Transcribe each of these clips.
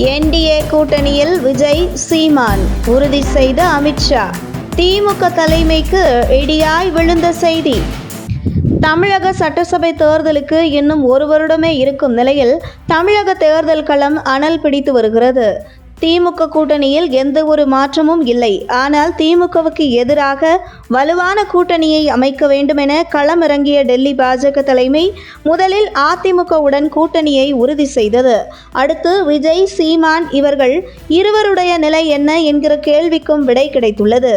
NDA கூட்டணியில் விஜய், சீமான் உறுதி செய்த அமித்ஷா. திமுக தலைமைக்கு இடியாய் விழுந்த செய்தி. தமிழக சட்டசபை தேர்தலுக்கு இன்னும் ஒரு வருடமே இருக்கும் நிலையில் தமிழக தேர்தல் களம் அனல் பிடித்து வருகிறது. திமுக கூட்டணியில் எந்த ஒரு மாற்றமும் இல்லை. ஆனால் திமுகவுக்கு எதிராக வலுவான கூட்டணியை அமைக்க வேண்டுமென களமிறங்கிய டெல்லி பாஜக தலைமை முதலில் அதிமுகவுடன் கூட்டணியை உறுதி செய்தது. அடுத்து விஜய், சீமான் இவர்கள் இருவருடைய நிலை என்ன என்கிற கேள்விக்கும் விடை கிடைத்துள்ளது.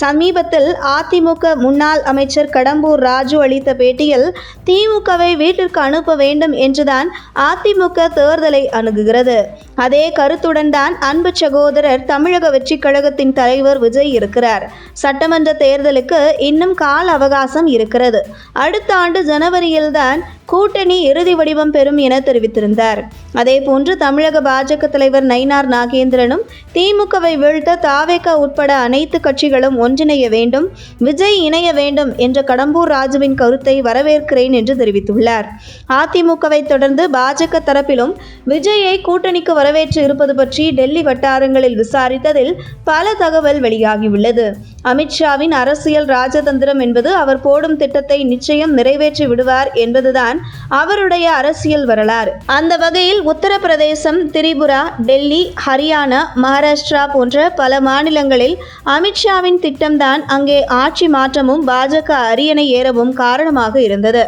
சமீபத்தில் அதிமுக முன்னாள் அமைச்சர் கடம்பூர் ராஜு அளித்த பேட்டியில் திமுகவை வீட்டிற்கு அனுப்ப வேண்டும் என்றுதான் அதிமுக தேர்தலை அணுகுகிறது. அதே கருத்துடன் தான் அன்பு சகோதரர் தமிழக வெற்றி கழகத்தின் தலைவர் விஜய் இருக்கிறார். சட்டமன்ற தேர்தலுக்கு இன்னும் கால அவகாசம் இருக்கிறது. அடுத்த ஆண்டு ஜனவரியில்தான் கூட்டணி இறுதி வடிவம் பெறும் என தெரிவித்திருந்தார். அதேபோன்று தமிழக பாஜக தலைவர் நயினார் நாகேந்திரனும் திமுகவை வீழ்த்த தாவேகா உட்பட அனைத்து கட்சிகளும் ஒன்றிணைய வேண்டும், விஜய் இணைய வேண்டும் என்ற கடம்பூர் ராஜுவின் கருத்தை வரவேற்கிறேன் என்று தெரிவித்துள்ளார். அதிமுகவை தொடர்ந்து பாஜக தரப்பிலும் விஜயை கூட்டணிக்கு வரவேற்று இருப்பது பற்றி டெல்லி வட்டாரங்களில் விசாரித்ததில் பல தகவல் வெளியாகியுள்ளது. அமித்ஷாவின் அரசியல் ராஜதந்திரம் என்பது அவர் போடும் திட்டத்தை நிச்சயம் நிறைவேற்றி விடுவார் என்பதுதான் அவருடைய அரசியல் வரலாறு. அந்த வகையில் உத்தரப்பிரதேசம், திரிபுரா, டெல்லி, ஹரியானா, மகாராஷ்டிரா போன்ற பல மாநிலங்களில் அமித்ஷாவின் திட்டம்தான் அங்கே ஆட்சி மாற்றமும் பாஜக அரியணை ஏறவும் காரணமாக இருந்தது.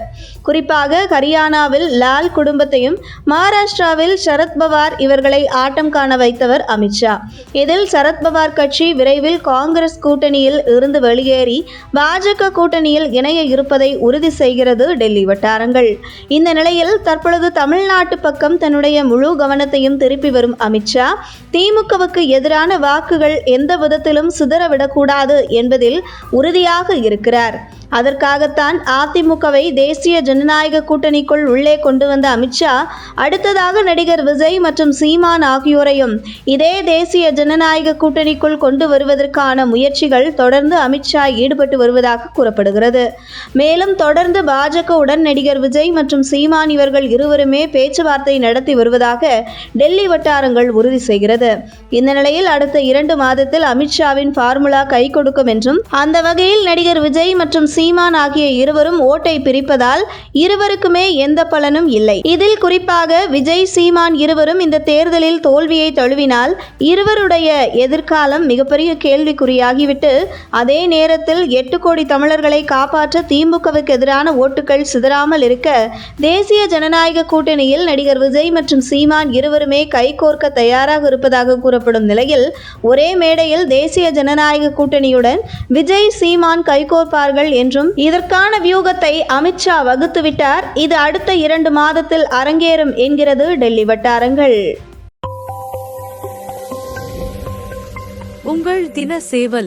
குறிப்பாக ஹரியானாவில் லால் குடும்பத்தையும், மகாராஷ்டிராவில் சரத்பவார் இவர்களை ஆட்டம் காண வைத்தவர் அமித்ஷா. இதில் சரத்பவார் கட்சி விரைவில் காங்கிரஸ் கூட்டணியில் இருந்து வெளியேறி பாஜக கூட்டணியில் இணைய இருப்பதை உறுதி செய்கிறது டெல்லி வட்டாரங்கள். இந்த நிலையில் தற்பொழுது தமிழ்நாட்டு பக்கம் தன்னுடைய முழு கவனத்தையும் திருப்பி வரும் அமித்ஷா திமுகவுக்கு எதிரான வாக்குகள் எந்த விதத்திலும் சிதறவிடக்கூடாது என்பதில் உறுதியாக இருக்கிறார். அதற்காகத்தான் அதிமுகவை தேசிய ஜனநாயக கூட்டணிக்குள் உள்ளே கொண்டு வந்த அமித்ஷா அடுத்ததாக நடிகர் விஜய் மற்றும் சீமான் ஆகியோரையும் இதே தேசிய ஜனநாயக கூட்டணிக்குள் கொண்டு வருவதற்கான முயற்சிகள் தொடர்ந்து அமித்ஷா ஈடுபட்டு வருவதாக கூறப்படுகிறது. மேலும் தொடர்ந்து பாஜகவுடன் நடிகர் விஜய் மற்றும் சீமான் இவர்கள் இருவருமே பேச்சுவார்த்தை நடத்தி வருவதாக டெல்லி வட்டாரங்கள் உறுதி செய்கிறது. இந்த நிலையில் அடுத்த 2 மாதத்தில் அமித்ஷாவின் ஃபார்முலா கை கொடுக்கும் என்றும், அந்த வகையில் நடிகர் விஜய் மற்றும் சீமான் ஆகிய இருவரும் ஓட்டை பிரிப்பதால் இருவருக்குமே எந்த பலனும் இல்லை. இதில் குறிப்பாக விஜய், சீமான் இருவரும் இந்த தேர்தலில் தோல்வியை தழுவினால் இருவருடைய எதிர்காலம் மிகப்பெரிய கேள்விக்குறியாகிவிட்டு, அதே நேரத்தில் 8 கோடி தமிழர்களை காப்பாற்ற திமுகவுக்கு எதிரான ஓட்டுகள் சிதறாமல் இருக்க தேசிய ஜனநாயக கூட்டணியில் நடிகர் விஜய் மற்றும் சீமான் இருவருமே கைகோர்க்க தயாராக இருப்பதாக கூறப்படும் நிலையில், ஒரே மேடையில் தேசிய ஜனநாயக கூட்டணியுடன் விஜய், சீமான் கைகோர்ப்பார்கள் என்றும் இதற்கான வியூகத்தை அமித்ஷா வகுத்துவிட்டார். இது அடுத்த 2 மாதத்தில் அரங்கேறும் என்கிறது டெல்லி வட்டாரங்கள். உங்கள் தின சேவல்.